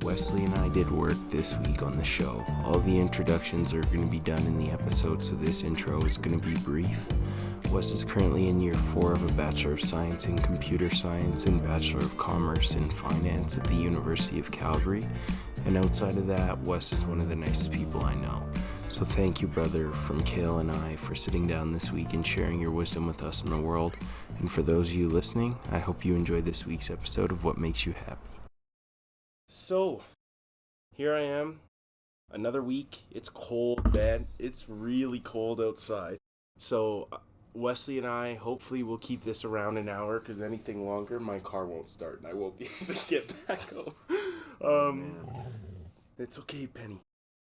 Wesley and I did work this week on the show. All the introductions are going to be done in the episode, so this intro is going to be brief. Wes is currently in year 4 of a Bachelor of Science in Computer Science and Bachelor of Commerce in Finance at the University of Calgary. And outside of that, Wes is one of the nicest people I know. So thank you, brother, from Cale and I, for sitting down this week and sharing your wisdom with us in the world. And for those of you listening, I hope you enjoy this week's episode of What Makes You Happy. So, here I am, another week. It's cold, man. It's really cold outside. So, Wesley and I hopefully will keep this around an hour, because anything longer, my car won't start and I won't be able to get back home. It's okay, Penny.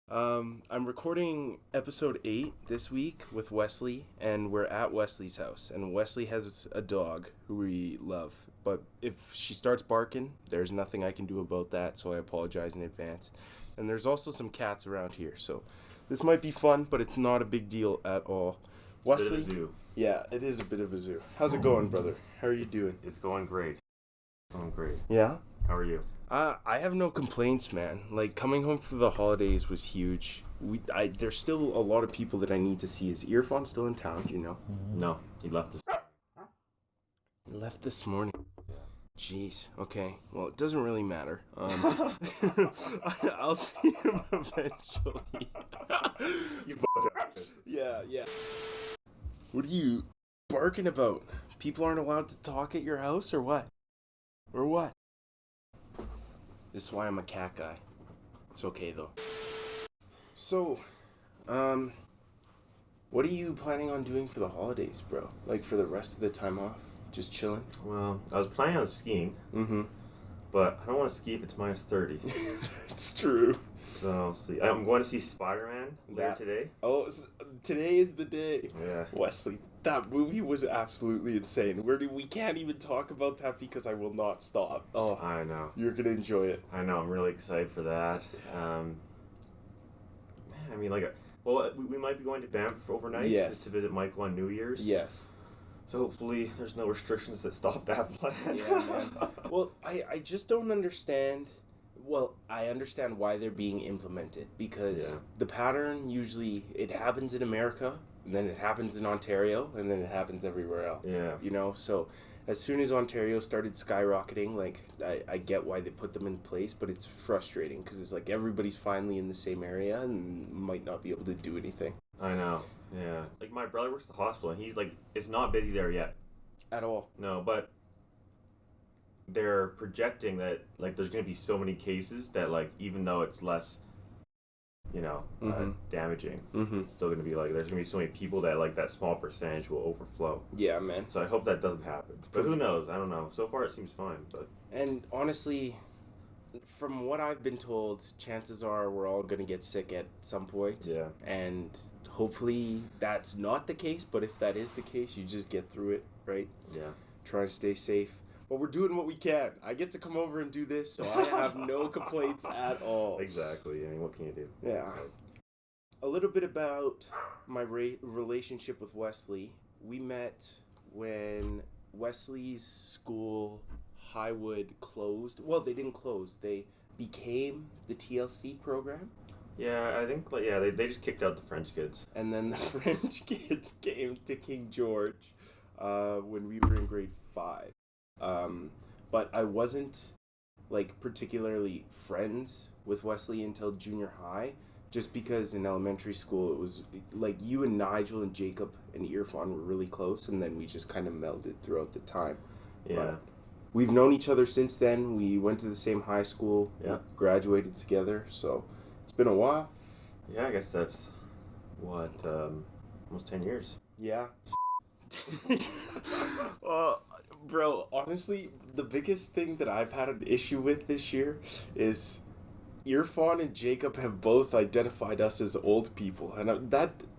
I'm recording episode 8 this week with Wesley, and we're at Wesley's house. And Wesley has a dog who we love. But if she starts barking, there's nothing I can do about that, so I apologize in advance. And there's also some cats around here, so this might be fun, but it's not a big deal at all. Wesley? It's a bit of a zoo. Yeah, it is a bit of a zoo. How's it going, brother? How are you doing? It's going great. Yeah? How are you? I have no complaints, man. Like, coming home for the holidays was huge. There's still a lot of people that I need to see. Is Earphone still in town, do you know? No, he left us. He left this morning. Jeez. Okay. Well, it doesn't really matter. I'll see him eventually. You fucked up. Yeah. What are you barking about? People aren't allowed to talk at your house, or what? Or what? This is why I'm a cat guy. It's okay though. So, what are you planning on doing for the holidays, bro? Like for the rest of the time off? Just chilling? Well, I was planning on skiing. Mm-hmm. But I don't want to ski if it's minus 30. It's true. So, I'll see. I'm going to see Spider-Man later today. Oh, today is the day. Yeah. Wesley, that movie was absolutely insane. We can't even talk about that because I will not stop. Oh, I know. You're going to enjoy it. I know. I'm really excited for that. We might be going to Banff overnight. Yes. Just to visit Michael on New Year's. Yes. So hopefully there's no restrictions that stop that plan. Yeah, man. Well, I just don't understand. Well, I understand why they're being implemented, because the pattern usually, it happens in America, and then it happens in Ontario, and then it happens everywhere else. Yeah. You know, so as soon as Ontario started skyrocketing, like, I get why they put them in place, but it's frustrating, because it's like everybody's finally in the same area and might not be able to do anything. I know. Yeah. Like, my brother works at the hospital, and he's like, it's not busy there yet. At all. No, but they're projecting that, like, there's going to be so many cases that, like, even though it's less, damaging, it's still going to be, like, there's going to be so many people that, like, that small percentage will overflow. Yeah, man. So I hope that doesn't happen. But who knows? I don't know. So far, it seems fine, but... And honestly, from what I've been told, chances are we're all going to get sick at some point. Yeah. And hopefully that's not the case, but if that is the case, you just get through it, right? Yeah. Try to stay safe. But we're doing what we can. I get to come over and do this, so I have no complaints at all. Exactly. I mean, what can you do? Yeah. So. A little bit about my relationship with Wesley. We met when Wesley's school, Highwood, closed. Well, they didn't close. They became the TLC program. Yeah, I think, they just kicked out the French kids. And then the French kids came to King George when we were in grade 5. But I wasn't, like, particularly friends with Wesley until junior high, just because in elementary school it was, like, you and Nigel and Jacob and Earphone were really close, and then we just kind of melded throughout the time. Yeah. But we've known each other since then. We went to the same high school, graduated together, so it's been a while. Yeah, I guess that's, almost 10 years. Yeah. Bro, honestly, the biggest thing that I've had an issue with this year is Earphone and Jacob have both identified us as old people, and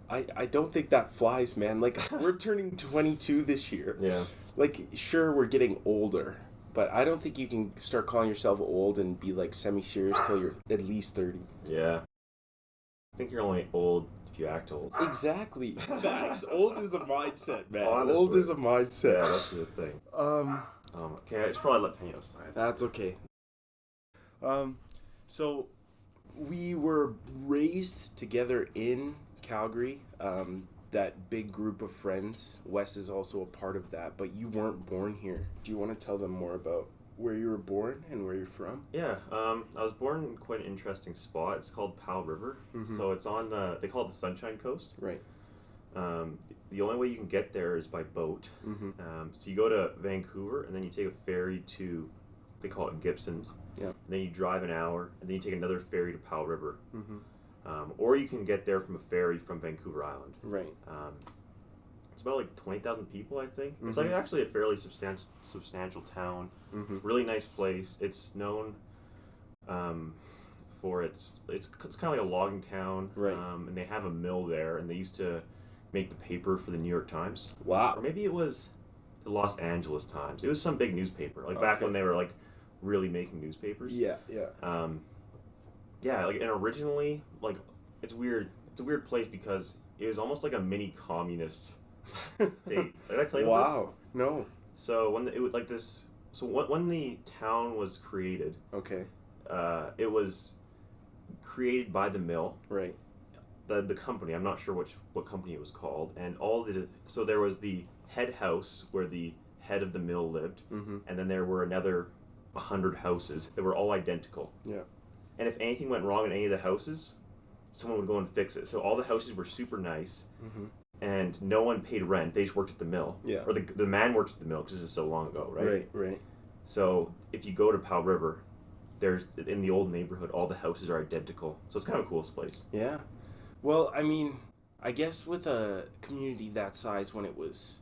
I don't think that flies, man. Like, we're turning 22 this year. Yeah. Like, sure, we're getting older, but I don't think you can start calling yourself old and be, like, semi-serious till you're at least 30. Yeah. I think you're only old if you act old. Exactly. Facts. Old is a mindset, man. Honestly. Old is a mindset. Yeah, that's the thing. Okay, I should probably let Penny outside. That's okay. So we were raised together in Calgary. That big group of friends. Wes is also a part of that, but you weren't born here. Do you want to tell them more about where you were born and where you're from? Yeah, I was born in quite an interesting spot. It's called Powell River. Mm-hmm. So it's on they call it the Sunshine Coast. Right. The only way you can get there is by boat. Mm-hmm. So you go to Vancouver, and then you take a ferry to, they call it Gibson's. Yeah. And then you drive an hour, and then you take another ferry to Powell River. Mm-hmm. Or you can get there from a ferry from Vancouver Island. Right. It's about like 20,000 people, I think. Mm-hmm. It's like actually a fairly substantial town. Mm-hmm. Really nice place. It's known for it's kind of like a logging town. Right. And they have a mill there, and they used to make the paper for the New York Times. Wow. Or maybe it was the Los Angeles Times. It was some big newspaper, like back when they were like really making newspapers. Yeah, yeah. Yeah, like, and originally, like, it's weird. It's a weird place because it was almost like a mini communist state. Did I tell you about this? Wow. No. So when it was like this, so when the town was created, Okay. it was created by the mill. Right. The company, I'm not sure what company it was called, and so there was the head house where the head of the mill lived, Mm-hmm. and then there were another 100 houses that were all identical. Yeah. And if anything went wrong in any of the houses, someone would go and fix it. So all the houses were super nice, Mm-hmm. and no one paid rent. They just worked at the mill. Yeah. Or the man worked at the mill because this is so long ago, right? Right, right. So if you go to Powell River, there's in the old neighborhood, all the houses are identical. So it's kind of a cool place. Yeah. Well, I mean, I guess with a community that size when it was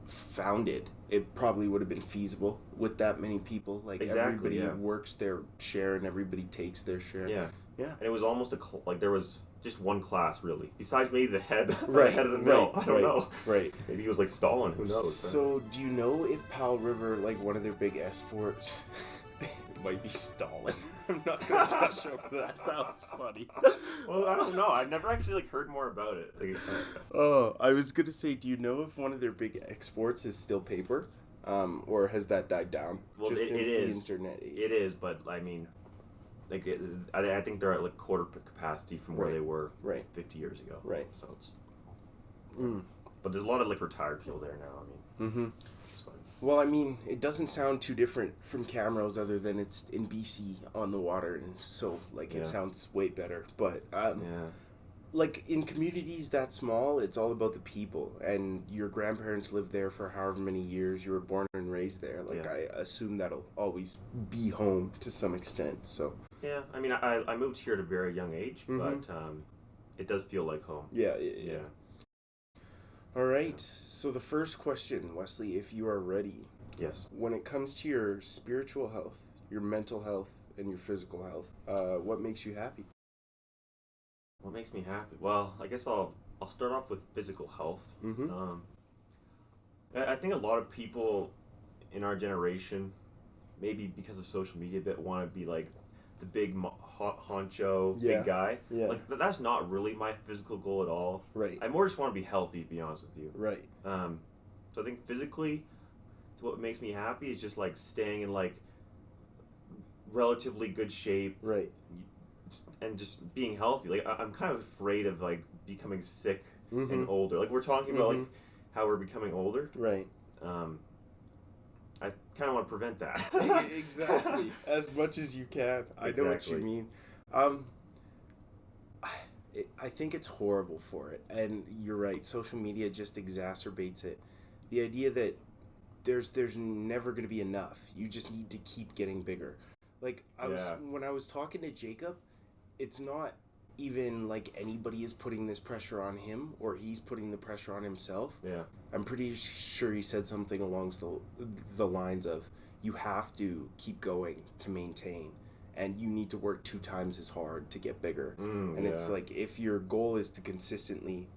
founded, it probably would have been feasible with that many people. Like Exactly, everybody yeah. works their share and everybody takes their share. Yeah. Yeah. And it was almost like there was just one class really, besides maybe the head, Right, the head of the mill. right, I don't right, know. Right. Maybe he was like Stalin. Who knows? So, do you know if Powell River, like one of their big exports, it might be Stalin. I'm not gonna brush over that. That was funny. Well, I don't know. I've never actually like heard more about it. Like, Oh, I was gonna say, do you know if one of their big exports is still paper, or has that died down? Well, just it since is. the internet age. It is, but I mean, like I think they're at like quarter capacity from where Right. they were Right. 50 years ago. Right. So it's. Mm. But there's a lot of like retired people there now. I mean, Mm-hmm. it's fun. Well, I mean, it doesn't sound too different from Camrose other than it's in BC on the water, and so like Yeah. it sounds way better. But Yeah. like in communities that small, it's all about the people, and your grandparents lived there for however many years. You were born and raised there. Like Yeah. I assume that'll always be home to some extent. So Yeah. I mean, I moved here at a very young age, Mhm. but it does feel like home. yeah. Yeah. All right. So the first question, Wesley, if you are ready, Yes. when it comes to your spiritual health, your mental health, and your physical health, what makes you happy? What makes me happy? Well, I guess I'll start off with physical health. Mm-hmm. I think a lot of people in our generation, maybe because of social media a bit, want to be like the big honcho, Yeah. big guy. Yeah. Like that's not really my physical goal at all. Right. I more just want to be healthy, to be honest with you. Right. So I think physically, what makes me happy is just like staying in like relatively good shape Right. and just being healthy. Like I'm kind of afraid of like becoming sick Mm-hmm. and older. Like we're talking about like Mhm. how we're becoming older. Right. I kind of want to prevent that. Exactly. As much as you can. I know what you Exactly. mean. I think it's horrible for it, and you're right. Social media just exacerbates it. The idea that there's never going to be enough. You just need to keep getting bigger. Like Yeah. when I was talking to Jacob, it's not even like anybody is putting this pressure on him or he's putting the pressure on himself. Yeah. I'm pretty sure he said something along the lines of, you have to keep going to maintain, and you need to work 2 times as hard to get bigger. And it's like, if your goal is to consistently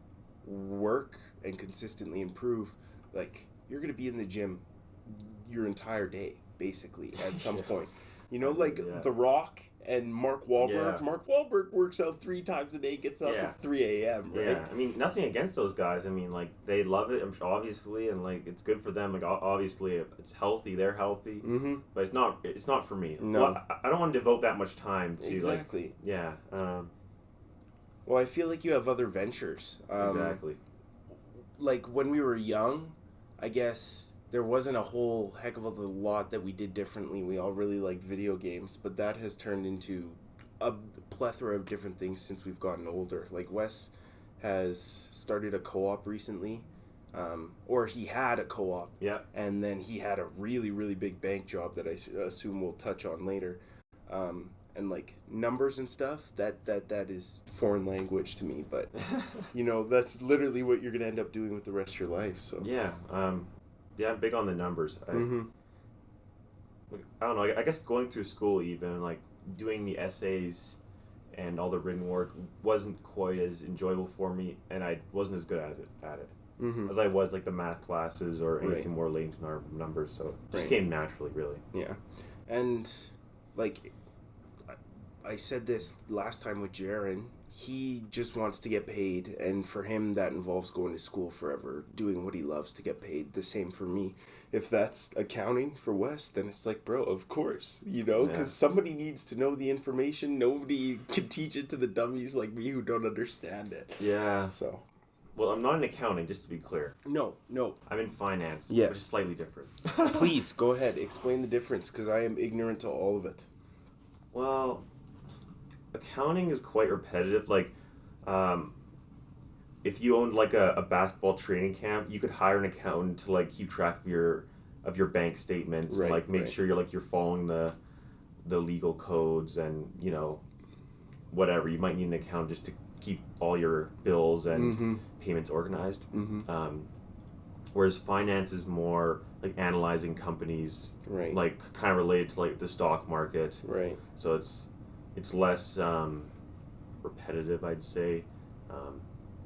work and consistently improve, like, you're going to be in the gym your entire day, basically, at some point. You know, like Yeah. The Rock And Mark Wahlberg. Yeah. Mark Wahlberg works out 3 times a day, gets up Yeah. at 3 a.m., right? Yeah, I mean, nothing against those guys. I mean, like, they love it, obviously, and, like, it's good for them. Like, obviously, it's healthy. They're healthy. Mm-hmm. But it's not for me. No. Well, I don't want to devote that much time to, Exactly. like, yeah. Well, I feel like you have other ventures. Exactly. Like, when we were young, I guess there wasn't a whole heck of a lot that we did differently. We all really liked video games, but that has turned into a plethora of different things since we've gotten older. Like, Wes has started a co-op recently, or he had a co-op. Yeah. And then he had a really, really big bank job that I assume we'll touch on later. And like numbers and stuff, that is foreign language to me, but you know, that's literally what you're gonna end up doing with the rest of your life. So Yeah. I'm big on the numbers. I don't know. I guess going through school, even like doing the essays and all the written work wasn't quite as enjoyable for me, and I wasn't as good at it as I was like the math classes or anything more related to our numbers. So it just came naturally, really. Yeah, and like I said this last time with Jaron, he just wants to get paid, and for him that involves going to school forever, doing what he loves to get paid. The same for me. If that's accounting for Wes, then it's like, bro, of course, you know, because somebody needs to know the information. Nobody can teach it to the dummies like me who don't understand it. Yeah. So. Well, I'm not in accounting, just to be clear. No. I'm in finance. Yes. Which is slightly different. Please, go ahead. Explain the difference, because I am ignorant to all of it. Well, accounting is quite repetitive. Like, if you owned like a basketball training camp, you could hire an accountant to like keep track of your bank statements, and like make sure you're following the legal codes, and you know, whatever. You might need an accountant just to keep all your bills and payments organized. Whereas finance is more like analyzing companies, like kind of related to like the stock market. Right. So it's less repetitive, I'd say.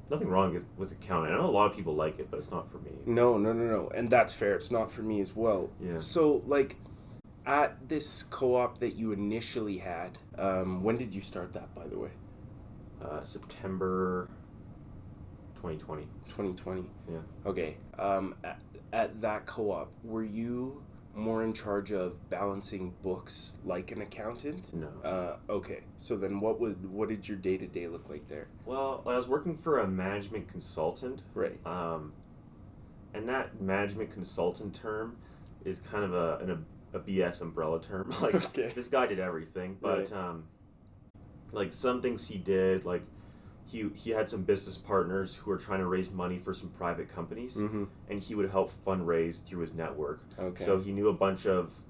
Nothing wrong with accounting. I know a lot of people like it, but it's not for me. No. And that's fair. It's not for me as well. Yeah. So, like, at this co-op that you initially had, when did you start that, by the way? September 2020. 2020. Yeah. Okay. At that co-op, were you more in charge of balancing books like an accountant? No. Okay. So then what did your day-to-day look like there? Well, I was working for a management consultant. Right. And that management consultant term is kind of a BS umbrella term. Like, this guy did everything, but like some things he did, like he had some business partners who were trying to raise money for some private companies, and he would help fundraise through his network. Okay. So he knew a bunch of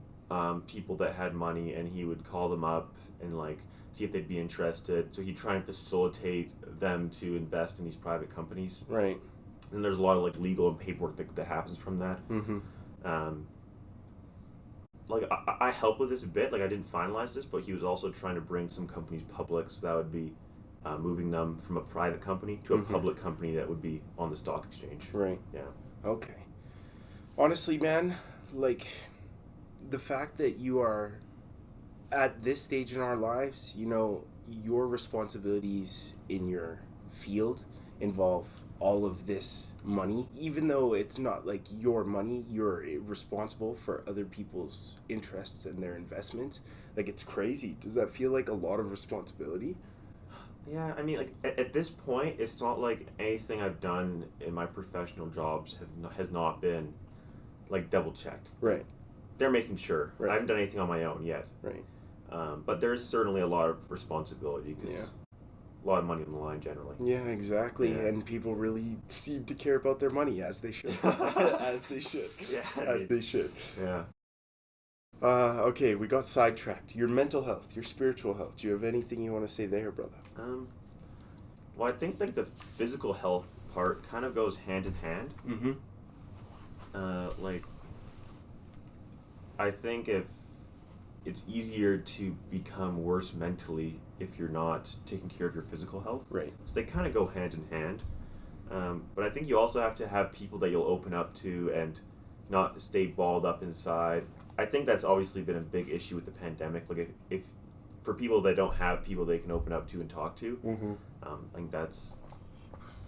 people that had money, and he would call them up and like see if they'd be interested. So he'd try and facilitate them to invest in these private companies. Right. And there's a lot of like legal and paperwork that happens from that. Like I helped with this a bit. Like I didn't finalize this, but he was also trying to bring some companies public, so that would be moving them from a private company to a public company that would be on the stock exchange. Right. Yeah. Okay. Honestly, man, like the fact that you are at this stage in our lives, you know, your responsibilities in your field involve all of this money. Even though it's not like your money, you're responsible for other people's interests and their investments. Like, it's crazy. Does that feel like a lot of responsibility? Yeah, I mean, like at this point, it's not like anything I've done in my professional jobs has not been like double checked. Right. They're making sure. Right. I haven't done anything on my own yet. Right. But there's certainly a lot of responsibility because a lot of money on the line generally. Yeah, exactly. Yeah. And people really seem to care about their money, as they should. As they should. Yeah. As they should. Yeah. Okay, we got sidetracked. Your mental health, your spiritual health. Do you have anything you want to say there, brother? Well, I think like the physical health part kind of goes hand in hand. Like, I think if it's easier to become worse mentally if you're not taking care of your physical health. Right. So they kind of go hand in hand. But I think you also have to have people that you'll open up to and not stay balled up inside. I think that's obviously been a big issue with the pandemic. Like if for people that don't have people they can open up to and talk to, Mm-hmm. I think that's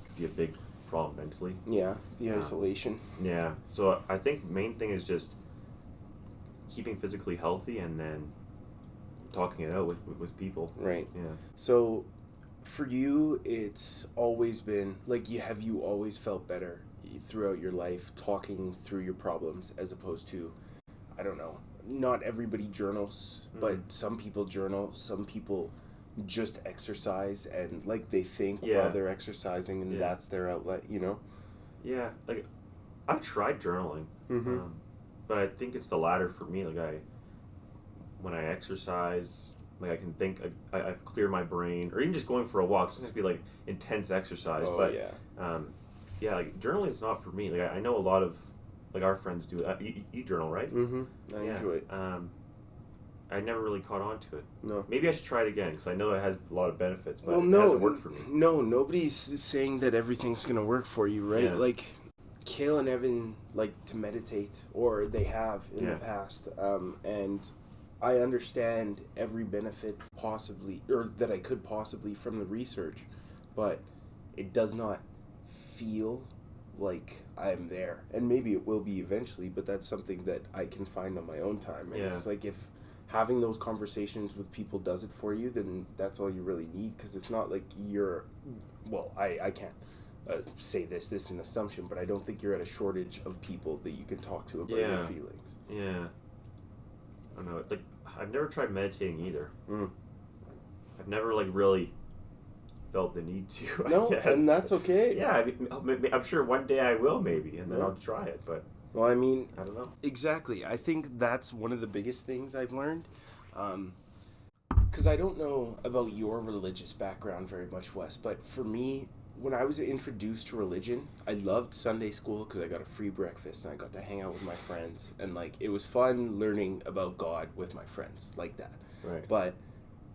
could be a big problem mentally. Yeah, the isolation. Yeah, so I think main thing is just keeping physically healthy and then talking it out with people. Right. Yeah. So, for you, it's always been like have you always felt better throughout your life talking through your problems as opposed to, I don't know, not everybody journals, but some people journal, some people just exercise and like they think while they're exercising and that's their outlet, you know? Yeah, like I've tried journaling, but I think it's the latter for me. Like when I exercise, like I can think, I clear my brain, or even just going for a walk. It doesn't have to be like intense exercise, but like journaling is not for me. Like I know a lot of like our friends do it. You journal, right? Mm-hmm. I enjoy it. I never really caught on to it. No. Maybe I should try it again because I know it has a lot of benefits, but it no, hasn't worked for me. No, nobody's saying that everything's going to work for you, right? Yeah. Like, Cale and Evan like to meditate, or they have in the past, and I understand every benefit possibly, or that I could possibly from the research, but it does not feel like I'm there. And maybe it will be eventually, but that's something that I can find on my own time. And it's like if having those conversations with people does it for you, then that's all you really need, because it's not like I can't say this is an assumption, but I don't think you're at a shortage of people that you can talk to about your feelings. Yeah. I don't know. Like, I've never tried meditating either. I've never like really felt the need to. No, I guess. and that's okay. Yeah, I mean, I'm sure one day I will maybe, and then I'll try it. But well, I mean, I don't know. Exactly. I think that's one of the biggest things I've learned. Because I don't know about your religious background very much, Wes, but for me, when I was introduced to religion, I loved Sunday school because I got a free breakfast and I got to hang out with my friends. And, like, it was fun learning about God with my friends like that. Right. But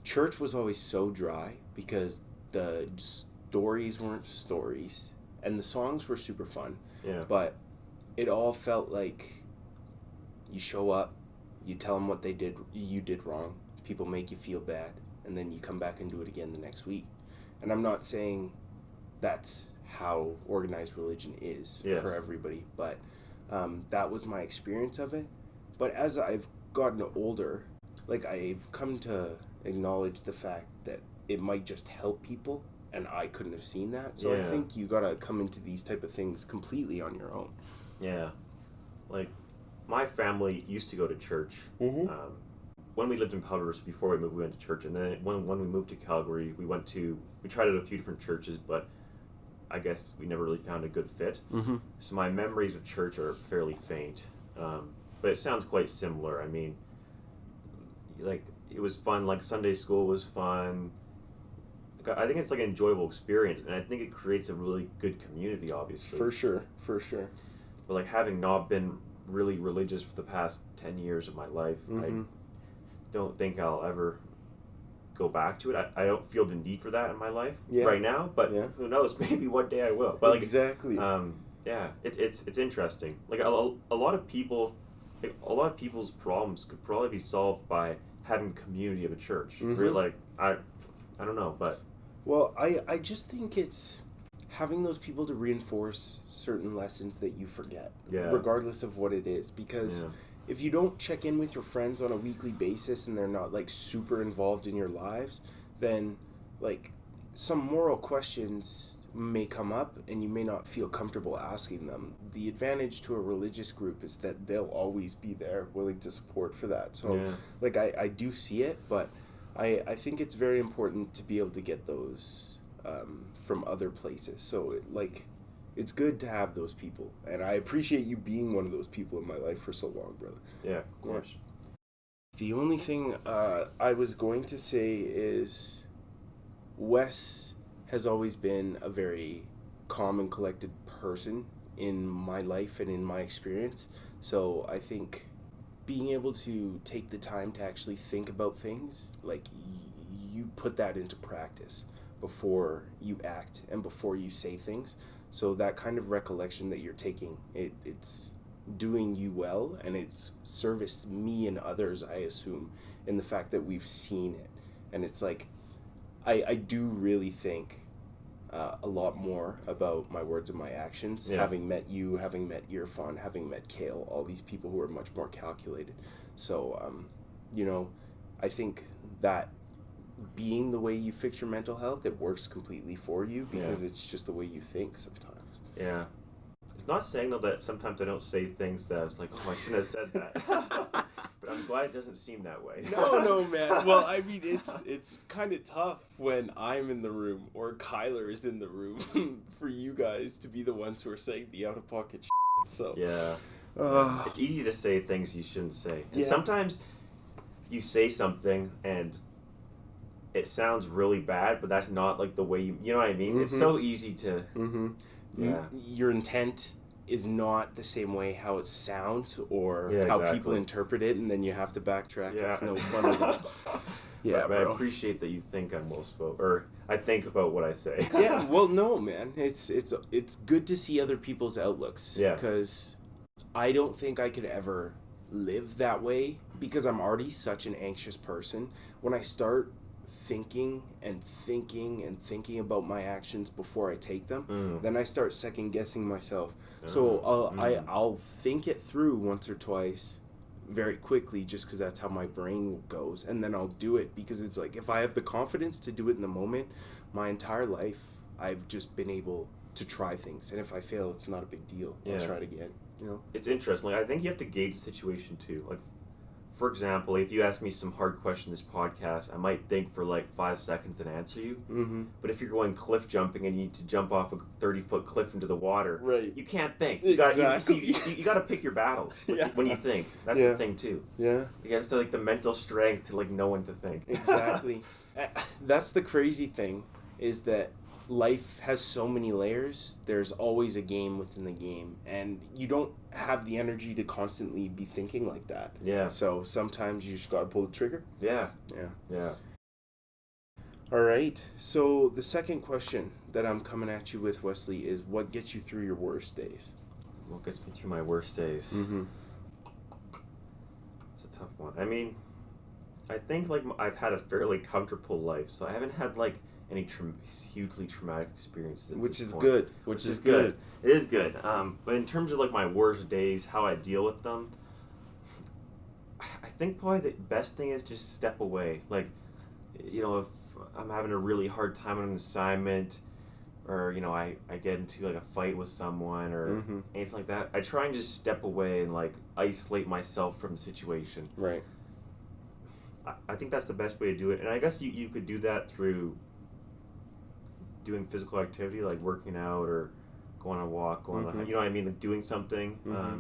church was always so dry because the stories weren't stories and the songs were super fun. Yeah. But it all felt like you show up, you tell them what you did wrong, people make you feel bad, and then you come back and do it again the next week. And I'm not saying that's how organized religion is for everybody, but that was my experience of it. But as I've gotten older, like, I've come to acknowledge the fact that it might just help people, and I couldn't have seen that. So I think you gotta come into these type of things completely on your own. Yeah. Like, my family used to go to church. When we lived in Tortoise, before we moved, we went to church. And then when we moved to Calgary, we tried out a few different churches, but I guess we never really found a good fit. So my memories of church are fairly faint. But it sounds quite similar. I mean, like, it was fun. Like, Sunday school was fun. I think it's like an enjoyable experience, and I think it creates a really good community, obviously. For sure. But, like, having not been really religious for the past 10 years of my life, I don't think I'll ever go back to it. I don't feel the need for that in my life right now, but who knows? Maybe one day I will. But, like, exactly. It's interesting. Like, a lot of people, like, a lot of people's problems could probably be solved by having a community of a church. Really, like, I don't know, but well, I just think it's having those people to reinforce certain lessons that you forget, regardless of what it is, because if you don't check in with your friends on a weekly basis and they're not, like, super involved in your lives, then, like, some moral questions may come up and you may not feel comfortable asking them. The advantage to a religious group is that they'll always be there willing to support for that. So like, I do see it, but I think it's very important to be able to get those from other places. So it's good to have those people, and I appreciate you being one of those people in my life for so long, brother. Yeah, of course. The only thing I was going to say is Wes has always been a very calm and collected person in my life and in my experience. So I think being able to take the time to actually think about things, like, you put that into practice before you act and before you say things. So that kind of recollection that you're taking, it's doing you well, and it's serviced me and others, I assume, in the fact that we've seen it. And it's like, I do really think a lot more about my words and my actions, having met you, having met Irfan, having met Cale, all these people who are much more calculated. So, you know, I think that being the way you fix your mental health, it works completely for you because it's just the way you think sometimes. Yeah. It's not saying, though, that sometimes I don't say things that I was like, oh, I shouldn't have said that. But I'm glad it doesn't seem that way. No, man. Well, I mean, it's kind of tough when I'm in the room or Kyler is in the room for you guys to be the ones who are saying the out-of-pocket shit. So yeah. It's easy to say things you shouldn't say. And sometimes you say something and it sounds really bad, but that's not like the way you know what I mean? Mm-hmm. It's so easy to... Mm-hmm. Yeah. Your intent is not the same way how it sounds or how people interpret it, and then you have to backtrack. Yeah. It's no fun at all. Yeah, but I appreciate that you think I'm well spoken, or I think about what I say. Yeah, well, no, man. It's good to see other people's outlooks. Yeah. Because I don't think I could ever live that way because I'm already such an anxious person. When I start thinking about my actions before I take them, then I start second guessing myself. So I'll think it through once or twice very quickly just because that's how my brain goes, and then I'll do it because it's like if I have the confidence to do it in the moment, my entire life I've just been able to try things, and if I fail, it's not a big deal. I'll try it again. You know, it's interesting. Like, I think you have to gauge the situation too. Like, for example, if you ask me some hard question in this podcast, I might think for like 5 seconds and answer you. Mm-hmm. But if you're going cliff jumping and you need to jump off a 30-foot cliff into the water, you can't think. You got to pick your battles when you think. That's the thing too. Yeah. You have to like the mental strength to like know when to think. Exactly. That's the crazy thing is that life has so many layers. There's always a game within the game, and you don't have the energy to constantly be thinking like that. Yeah. So sometimes you just gotta pull the trigger. Yeah. All right. So the second question that I'm coming at you with, Wesley, is what gets you through your worst days? What gets me through my worst days? Mm-hmm. It's a tough one. I mean, I think like I've had a fairly comfortable life, so I haven't had like any hugely traumatic experiences. Which is good. Which is good. It is good. But in terms of like my worst days, how I deal with them, I think probably the best thing is just step away. Like, you know, if I'm having a really hard time on an assignment, or you know, I get into like a fight with someone or anything like that, I try and just step away and like isolate myself from the situation. Right. I think that's the best way to do it, and I guess you could do that through doing physical activity like working out or going on a walk, you know what I mean, like doing something. Like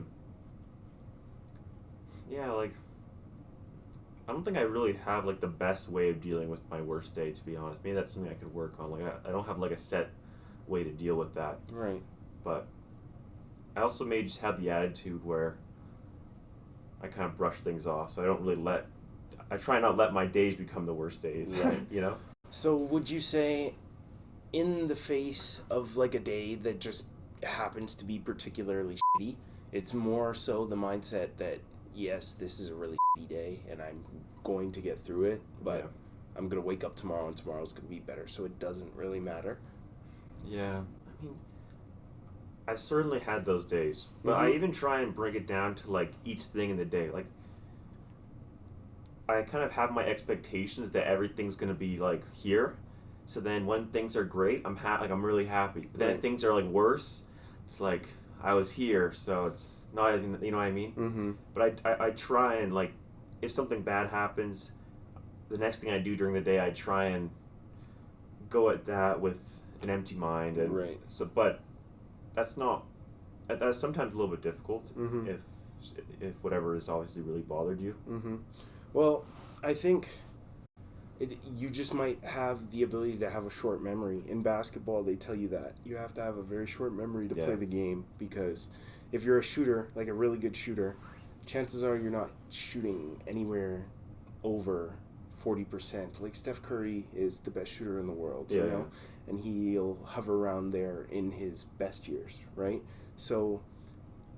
I don't think I really have like the best way of dealing with my worst day, to be honest. Maybe that's something I could work on. Like I don't have like a set way to deal with that. Right. But I also may just have the attitude where I kind of brush things off, so I try not let my days become the worst days. Right. You know? So would you say in the face of like a day that just happens to be particularly shitty, it's more so the mindset that yes, this is a really shitty day and I'm going to get through it, but I'm going to wake up tomorrow and tomorrow's going to be better, so it doesn't really matter? Yeah. I mean, I've certainly had those days, but I even try and break it down to like each thing in the day. Like, I kind of have my expectations that everything's going to be like here. So then when things are great, I'm really happy. But then if things are like worse, it's like I was here, so it's not, you know what I mean? Mm-hmm. But I try and like, if something bad happens, the next thing I do during the day, I try and go at that with an empty mind. And so, but that's sometimes a little bit difficult if whatever is obviously really bothered you. Mm-hmm. Well, I think you just might have the ability to have a short memory. In basketball, they tell you that. You have to have a very short memory to play the game, because if you're a shooter, like a really good shooter, chances are you're not shooting anywhere over 40%. Like Steph Curry is the best shooter in the world, you know? And he'll hover around there in his best years, right? So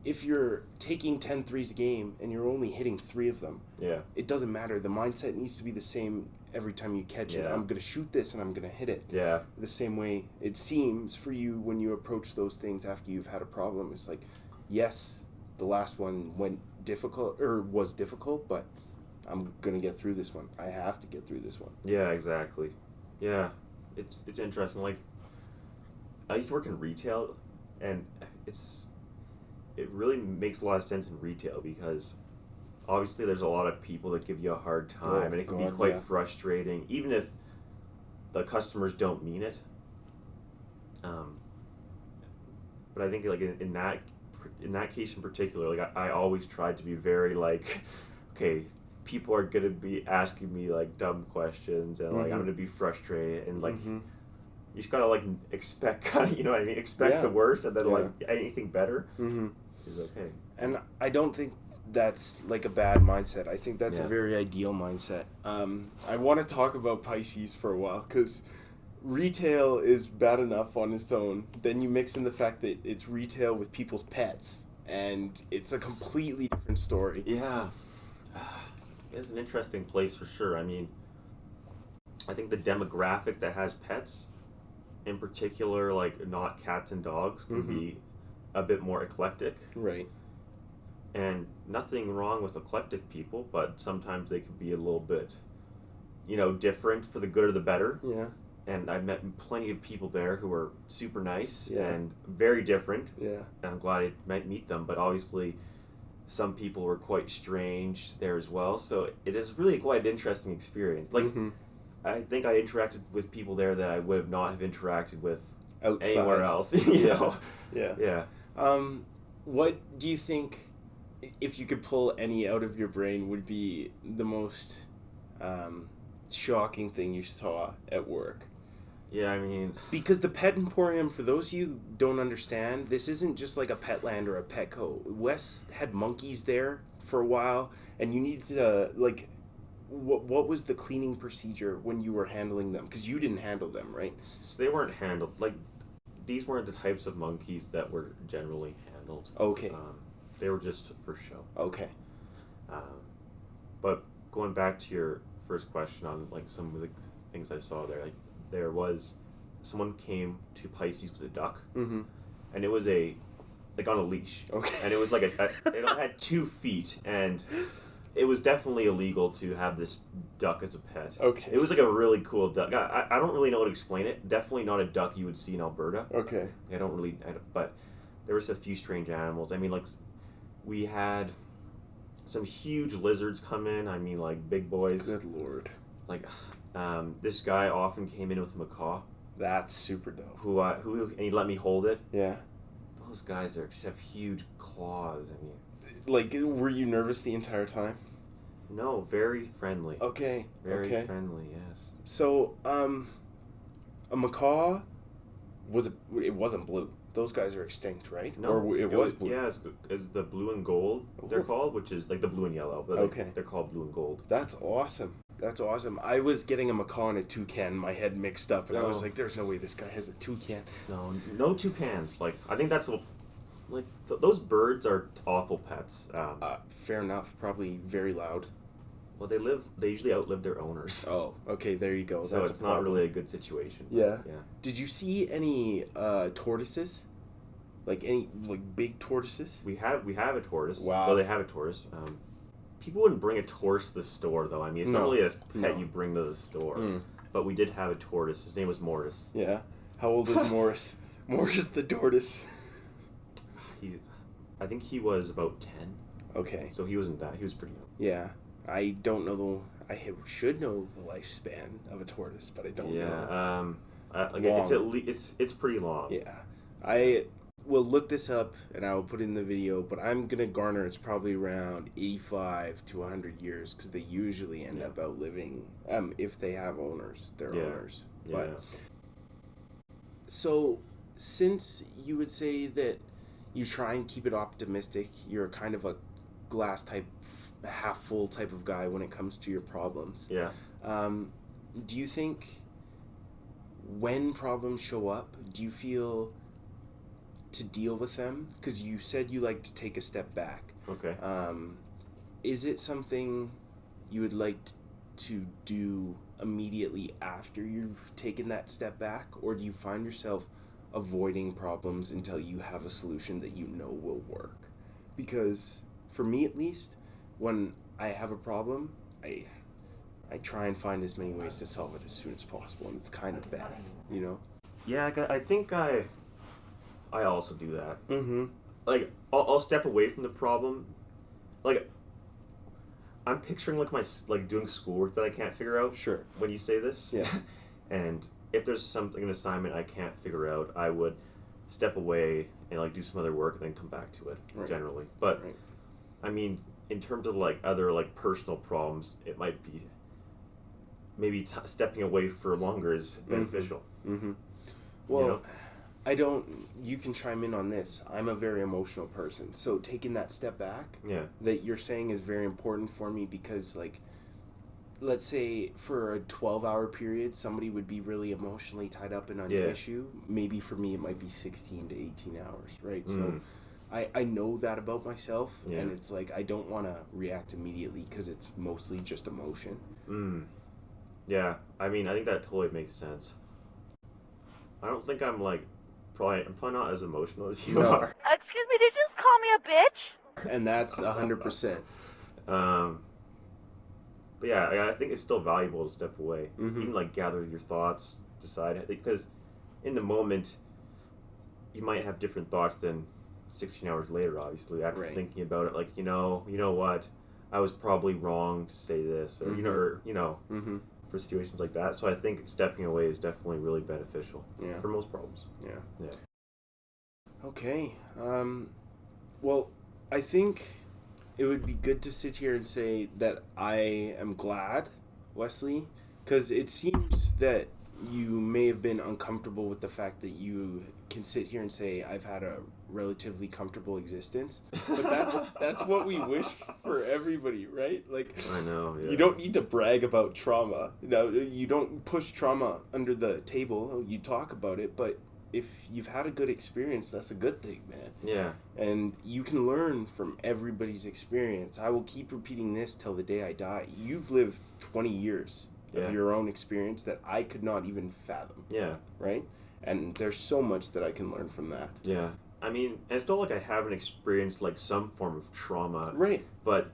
if you're taking 10 threes a game and you're only hitting 3 of them, it doesn't matter. The mindset needs to be the same every time you catch it. I'm going to shoot this and I'm going to hit it. The same way it seems for you when you approach those things after you've had a problem. It's like, yes, the last one was difficult, but I'm going to get through this one. I have to get through this one. Yeah, exactly. Yeah, it's interesting. Like, I used to work in retail, and it really makes a lot of sense in retail because obviously there's a lot of people that give you a hard time, and it can be quite frustrating, even if the customers don't mean it. But I think like in that case in particular, like I always tried to be very like, okay, people are gonna be asking me like dumb questions, and like I'm gonna be frustrated, and like you just gotta like expect kind of, you know what I mean? Expect the worst, and then like anything better is okay. And I don't think that's like a bad mindset. I think that's a very ideal mindset. I want to talk about Pisces for a while because retail is bad enough on its own. Then you mix in the fact that it's retail with people's pets, and it's a completely different story. Yeah. It's an interesting place for sure. I mean, I think the demographic that has pets, in particular, like not cats and dogs, can be a bit more eclectic. Right. And nothing wrong with eclectic people, but sometimes they can be a little bit, different for the good or the better. Yeah. And I've met plenty of people there who are super nice and very different. Yeah. And I'm glad I might meet them, but obviously some people were quite strange there as well. So it is really quite an interesting experience. Like, I think I interacted with people there that I would not have interacted with outside. Anywhere else. you know? Yeah. What do you think, if you could pull any out of your brain, would be the most shocking thing you saw at work? Yeah, I mean... Because the Pet Emporium, for those of you who don't understand, this isn't just like a Petland or a Petco. Wes had monkeys there for a while, and you needed to, like... What was the cleaning procedure when you were handling them? Because you didn't handle them, right? So they weren't handled. Like, these weren't the types of monkeys that were generally handled. Okay. They were just for show. Okay. But going back to your first question on, like, some of the things I saw there, like, there was... Someone came to Pisces with a duck. And it was on a leash. Okay. And it was like it had 2 feet, and... It was definitely illegal to have this duck as a pet. Okay. It was like a really cool duck. I don't really know how to explain it. Definitely not a duck you would see in Alberta. Okay. But there was a few strange animals. I mean, like, we had some huge lizards come in. I mean, like, big boys. Good Lord. Like, this guy often came in with a macaw. That's super dope. Who and he let me hold it. Yeah. Those guys just have huge claws. I mean... Like, were you nervous the entire time? No, very friendly. Okay. Very friendly, yes. So, a macaw it wasn't blue. Those guys are extinct, right? No, or it was blue. Yeah, it's the blue and gold. They're called, which is like the blue and yellow. But they're called blue and gold. That's awesome. That's awesome. I was getting a macaw and a toucan. My head mixed up, and I was like, "There's no way this guy has a toucan." No toucans. Like, I think that's what. Like, those birds are awful pets. Fair enough. Probably very loud. Well, they usually outlive their owners. Oh, okay, there you go. So it's not really a good situation. Yeah. Did you see any tortoises? Like any big tortoises? We have a tortoise. Wow. Well, they have a tortoise. People wouldn't bring a tortoise to the store, though. I mean, it's not really a pet you bring to the store. But we did have a tortoise. His name was Morris. Yeah. How old is Morris? Morris the tortoise. I think he was about 10. Okay. So he wasn't that. He was pretty young. Yeah. I don't know I should know the lifespan of a tortoise, but I don't know. Yeah. It's pretty long. Yeah. I will look this up and I will put it in the video, but I'm going to garner it's probably around 85 to 100 years because they usually end up outliving, if they have owners, their owners. But so since you would say that you try and keep it optimistic, you're kind of a glass type, half full type of guy when it comes to your problems. Yeah. Do you think when problems show up, do you feel to deal with them? Because you said you like to take a step back. Okay. Is it something you would like to do immediately after you've taken that step back, or do you find yourself avoiding problems until you have a solution that you know will work? Because for me, at least, when I have a problem, I try and find as many ways to solve it as soon as possible, and it's kind of bad, you know? Yeah, I think I also do that. Mm-hmm. Like, I'll step away from the problem. Like, I'm picturing like doing schoolwork that I can't figure out. Sure. When you say this. Yeah. And if there's an assignment I can't figure out, I would step away and like do some other work and then come back to it. Right. Generally. But right. I mean, in terms of like other like personal problems, it might be maybe stepping away for longer is beneficial. Mm-hmm. Well, you know? You can chime in on this. I'm a very emotional person. So taking that step back that you're saying is very important for me, because like, let's say for a 12-hour period, somebody would be really emotionally tied up in an issue. Maybe for me, it might be 16 to 18 hours, right? So I know that about myself, and it's like, I don't want to react immediately because it's mostly just emotion. Yeah, I mean, I think that totally makes sense. I don't think I'm probably not as emotional as you are. Excuse me, did you just call me a bitch? And that's 100%. But yeah, I think it's still valuable to step away. Mm-hmm. Even like gather your thoughts, decide, because in the moment you might have different thoughts than 16 hours later, obviously, after thinking about it. Like, you know what, I was probably wrong to say this, or for situations like that. So I think stepping away is definitely really beneficial for most problems. Yeah. Okay. Well, I think it would be good to sit here and say that I am glad, Wesley, because it seems that you may have been uncomfortable with the fact that you can sit here and say I've had a relatively comfortable existence, but that's what we wish for everybody, right? Like, I know. Yeah. You don't need to brag about trauma. No, you don't push trauma under the table. You talk about it, but if you've had a good experience, that's a good thing, man. Yeah. And you can learn from everybody's experience. I will keep repeating this till the day I die. You've lived 20 years of your own experience that I could not even fathom. Yeah. Right? And there's so much that I can learn from that. Yeah. I mean, it's not like I haven't experienced like some form of trauma. Right. But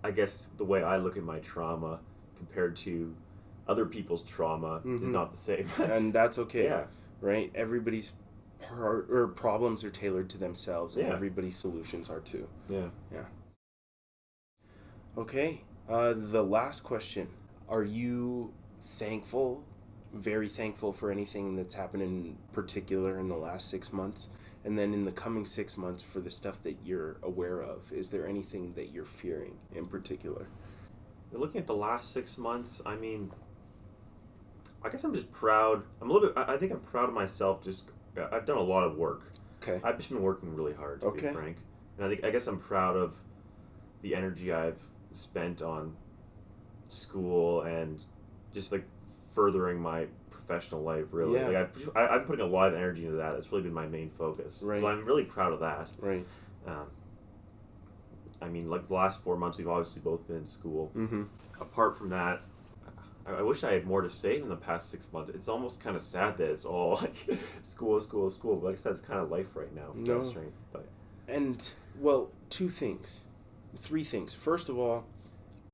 I guess the way I look at my trauma compared to other people's trauma is not the same. And that's okay. Yeah. Right? Everybody's problems are tailored to themselves, and everybody's solutions are too. Yeah. Yeah. Okay. The last question. Are you thankful, very thankful for anything that's happened in particular in the last 6 months? And then in the coming 6 months, for the stuff that you're aware of, is there anything that you're fearing in particular? Looking at the last 6 months, I mean, I guess I'm just proud. I think I'm proud of myself. I've done a lot of work. Okay. I've just been working really hard, to be frank. And I guess I'm proud of the energy I've spent on school and just like furthering my professional life, really. Yeah. Like I'm putting a lot of energy into that. It's really been my main focus. Right. So I'm really proud of that. Right. I mean, like the last 4 months, we've obviously both been in school. Mm-hmm. Apart from that, I wish I had more to say in the past 6 months. It's almost kind of sad that it's all like school. But I guess that's kind of life right now. No. But. And, well, 3 things. First of all,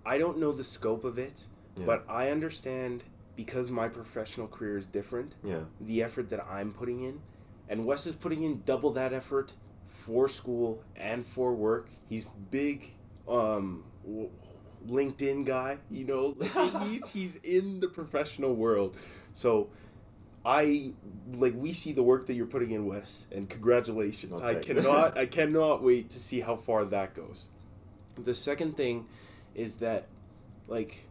I don't know the scope of it, but I understand, because my professional career is different, the effort that I'm putting in. And Wes is putting in double that effort for school and for work. He's big LinkedIn guy, you know. he's in the professional world. So we see the work that you're putting in, Wes, and congratulations. Okay. I cannot wait to see how far that goes. The second thing is that, like,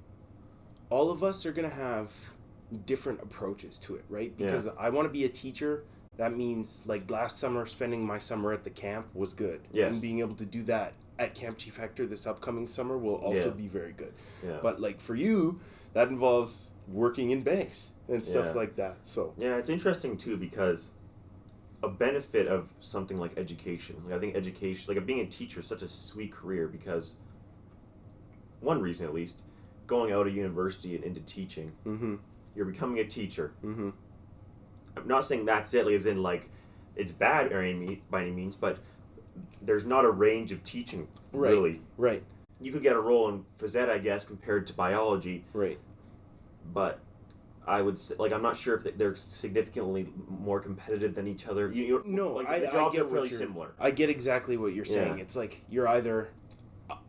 all of us are going to have different approaches to it, right? Because I want to be a teacher. That means, like, last summer, spending my summer at the camp was good. Yes. And being able to do that at Camp Chief Hector this upcoming summer will also be very good. Yeah. But, like, for you, that involves working in banks and stuff like that. So yeah, it's interesting, too, because a benefit of something like education. Like I think education, like being a teacher, is such a sweet career because one reason at least, going out of university and into teaching, you're becoming a teacher. I'm not saying that's it, like as in like it's bad by any means, but there's not a range of teaching really. Right. You could get a role in phys ed, I guess, compared to biology. Right. But I would say, like, I'm not sure if they're significantly more competitive than each other. No, like, I the jobs get are fairly similar. I get exactly what you're saying. Yeah. It's like you're either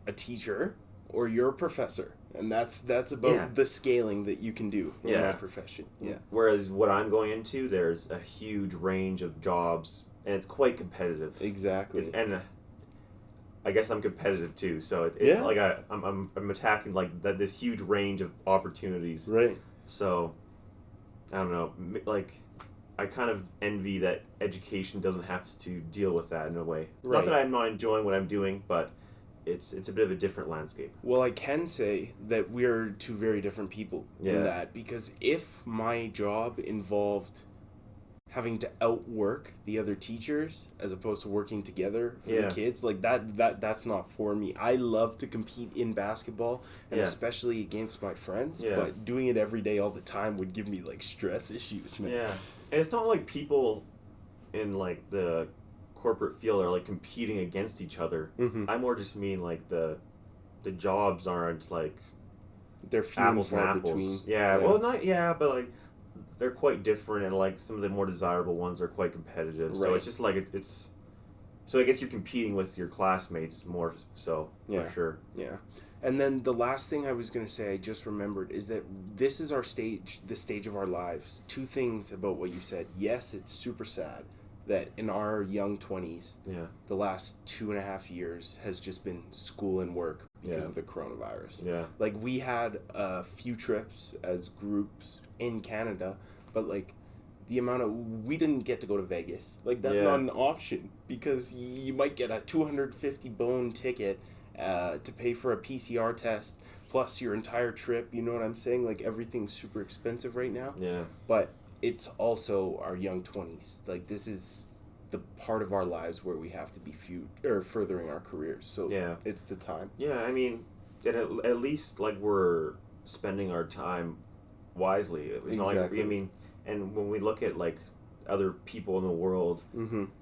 a teacher or you're a professor, and that's about the scaling that you can do in my profession. Yeah. Whereas what I'm going into, there's a huge range of jobs, and it's quite competitive. Exactly. And I guess I'm competitive too, so it's like I'm attacking like this huge range of opportunities. Right. So I don't know, like I kind of envy that education doesn't have to deal with that in a way. Right. Not that I'm not enjoying what I'm doing, but it's a bit of a different landscape. Well, I can say that we're two very different people in that, because if my job involved having to outwork the other teachers as opposed to working together for the kids, like that's not for me. I love to compete in basketball, and especially against my friends, but doing it every day all the time would give me like stress issues, man. Yeah. And it's not like people in like the corporate field are like competing against each other. I more just mean like the jobs aren't like they're few apples and and far apples. between. Yeah, well but like they're quite different, and like some of the more desirable ones are quite competitive. Right. So it's just like it's so I guess you're competing with your classmates more so for sure. Yeah. And then the last thing I was going to say, I just remembered, is that this is our stage, the stage of our lives. Two things about what you said. Yes, it's super sad that in our young 20s, the last 2.5 years has just been school and work because of the coronavirus. Yeah. Like, we had a few trips as groups in Canada, but like the amount of, we didn't get to go to Vegas. Like, that's not an option because you might get a $250 bone ticket to pay for a PCR test plus your entire trip. You know what I'm saying? Like, everything's super expensive right now. Yeah. But it's also our young 20s. Like, this is the part of our lives where we have to be furthering our careers. So it's the time. Yeah, I mean, at least like we're spending our time wisely. It's not like, I mean, and when we look at like other people in the world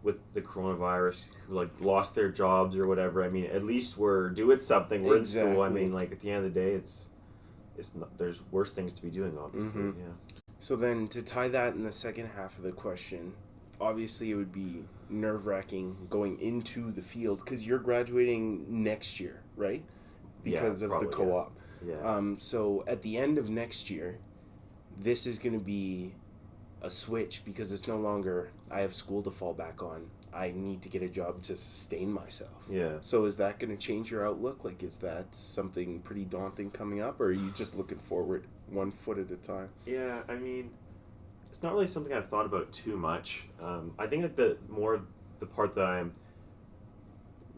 with the coronavirus who like lost their jobs or whatever, I mean, at least we're doing something. We're in school. I mean, like at the end of the day, it's not, there's worse things to be doing, obviously. Yeah. So then to tie that in the second half of the question, obviously it would be nerve-wracking going into the field because you're graduating next year, right? Because of the co-op. Yeah. So at the end of next year, this is going to be a switch because it's no longer I have school to fall back on. I need to get a job to sustain myself. Yeah. So is that going to change your outlook? Like, is that something pretty daunting coming up, or are you just looking forward one foot at a time? Yeah, I mean, it's not really something I've thought about too much. I think that the part that I'm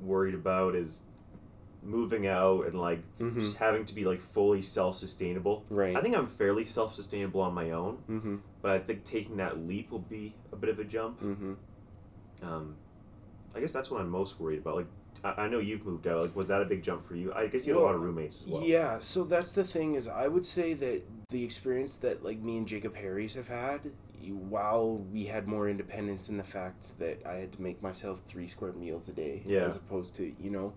worried about is moving out and like just having to be like fully self-sustainable. Right. I think I'm fairly self-sustainable on my own, but I think taking that leap will be a bit of a jump. I guess that's what I'm most worried about. Like, I know you've moved out. Like, was that a big jump for you? I guess you had a lot of roommates as well. Yeah, so that's the thing is I would say that the experience that like me and Jacob Harris have had, while we had more independence in the fact that I had to make myself 3 square meals a day as opposed to, you know,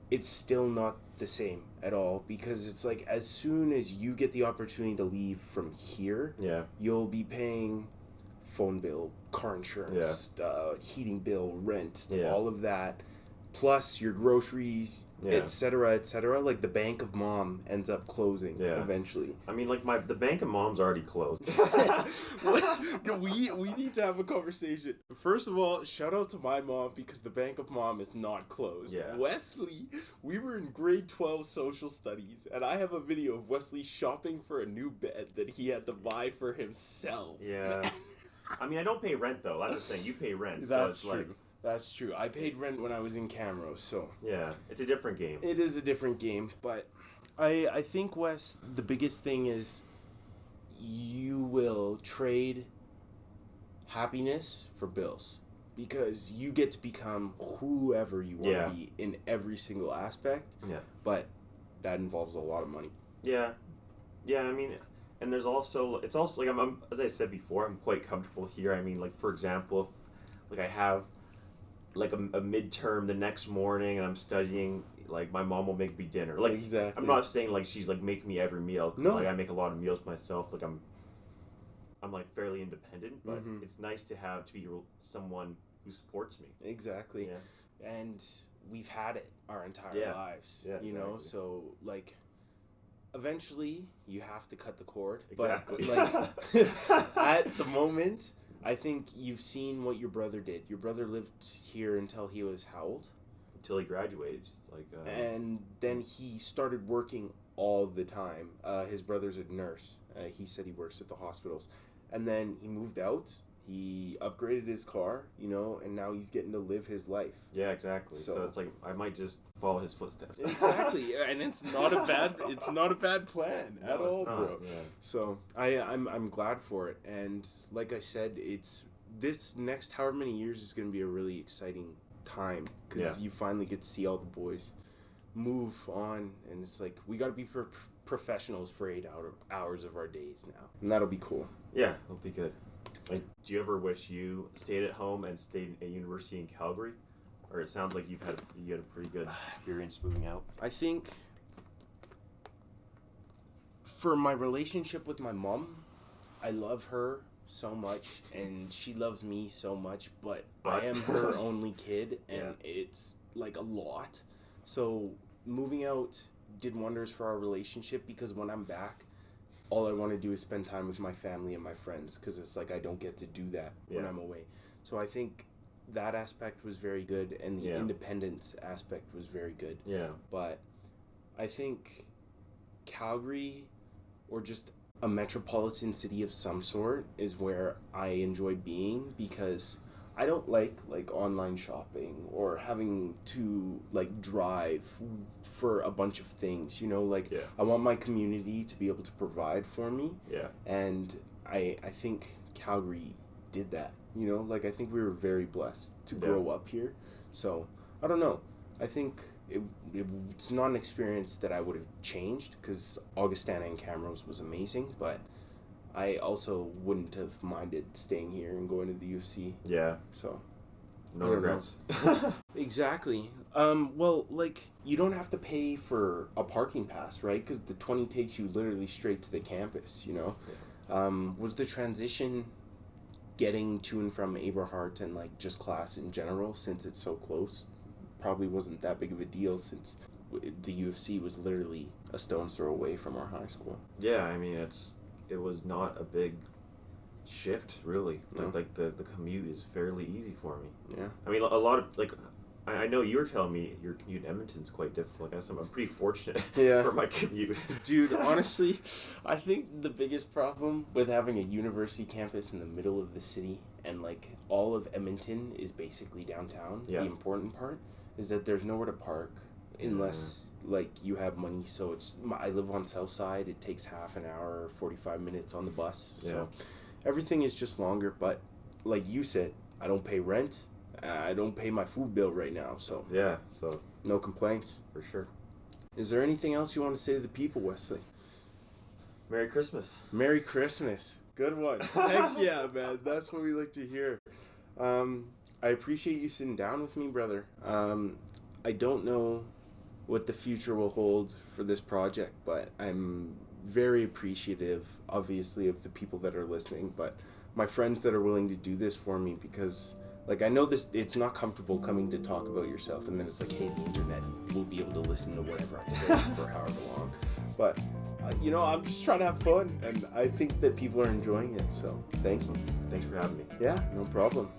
it's still not the same at all because it's like as soon as you get the opportunity to leave from here, you'll be paying phone bill, car insurance, heating bill, rent, all of that, plus your groceries, etc., etc. Like the Bank of Mom ends up closing eventually. I mean, like the Bank of Mom's already closed. we need to have a conversation. First of all, shout out to my mom because the Bank of Mom is not closed. Yeah. Wesley, we were in grade 12 social studies, and I have a video of Wesley shopping for a new bed that he had to buy for himself. Yeah. I mean, I don't pay rent though. That's the thing. You pay rent. That's so true. Like, that's true. I paid rent when I was in Camrose, so... Yeah, it's a different game. It is a different game, but I think, Wes, the biggest thing is you will trade happiness for bills. because you get to become whoever you want to be in every single aspect. Yeah. But that involves a lot of money. Yeah. Yeah, I mean, and there's also, it's also, like, I'm as I said before, I'm quite comfortable here. I mean, like, for example, if, like, I have, like, a midterm the next morning and I'm studying, like, my mom will make me dinner. Like, exactly. I'm not saying, like, she's, like, making me every meal. 'Cause, like, I make a lot of meals myself. Like, I'm like, fairly independent, but it's nice to be someone who supports me. Exactly. Yeah. And we've had it our entire lives, you know? So, like, eventually you have to cut the cord. Exactly. But, like, at the moment, I think you've seen what your brother did. Your brother lived here until he was how old? Until he graduated. Like, and then he started working all the time. His brother's a nurse. He said he works at the hospitals. And then he moved out. He upgraded his car, you know, and now he's getting to live his life. Yeah, exactly. So it's like I might just follow his footsteps. Exactly, and it's not a bad plan at all, bro. Yeah. So I'm glad for it, and like I said, it's this next however many years is going to be a really exciting time because you finally get to see all the boys move on, and it's like we got to be professionals for 8 hours of our days now, and that'll be cool. Yeah, it'll be good. Like, do you ever wish you stayed at home and stayed at university in Calgary? Or it sounds like you had a pretty good experience moving out. I think for my relationship with my mom, I love her so much and she loves me so much, but I am her only kid and it's like a lot. So moving out did wonders for our relationship because when I'm back, all I want to do is spend time with my family and my friends because it's like I don't get to do that when I'm away. So I think that aspect was very good and the independence aspect was very good. Yeah. But I think Calgary or just a metropolitan city of some sort is where I enjoy being because I don't like online shopping or having to like drive for a bunch of things, you know, like I want my community to be able to provide for me. Yeah. And I think Calgary did that, you know, like I think we were very blessed to grow up here. So I don't know. I think it's not an experience that I would have changed because Augustana and Camrose was amazing, but I also wouldn't have minded staying here and going to the U of C. Yeah. So. No regrets. Exactly. Well, like, you don't have to pay for a parking pass, right? Because the 20 takes you literally straight to the campus, you know? Yeah. Was the transition getting to and from Aberhart and, like, just class in general, since it's so close, probably wasn't that big of a deal since the U of C was literally a stone's throw away from our high school. Yeah, I mean, it was not a big shift, really. No. Like the commute is fairly easy for me. Yeah. I mean, a lot of, like, I know you were telling me your commute in Edmonton's quite difficult. I guess I'm pretty fortunate for my commute. Dude, honestly, I think the biggest problem with having a university campus in the middle of the city and, like, all of Edmonton is basically downtown, the important part, is that there's nowhere to park unless, like, you have money. So I live on South Side. It takes half an hour, 45 minutes on the bus. Yeah. So everything is just longer. But like you said, I don't pay rent. I don't pay my food bill right now. So yeah, so no complaints. For sure. Is there anything else you want to say to the people, Wesley? Merry Christmas. Merry Christmas. Good one. Heck yeah, man. That's what we like to hear. I appreciate you sitting down with me, brother. I don't know what the future will hold for this project, but I'm very appreciative, obviously, of the people that are listening, but my friends that are willing to do this for me because, like, I know it's not comfortable coming to talk about yourself and then it's like, hey, the internet will be able to listen to whatever I say for however long. But, you know, I'm just trying to have fun and I think that people are enjoying it, so thank you. Thanks for having me. Yeah, no problem.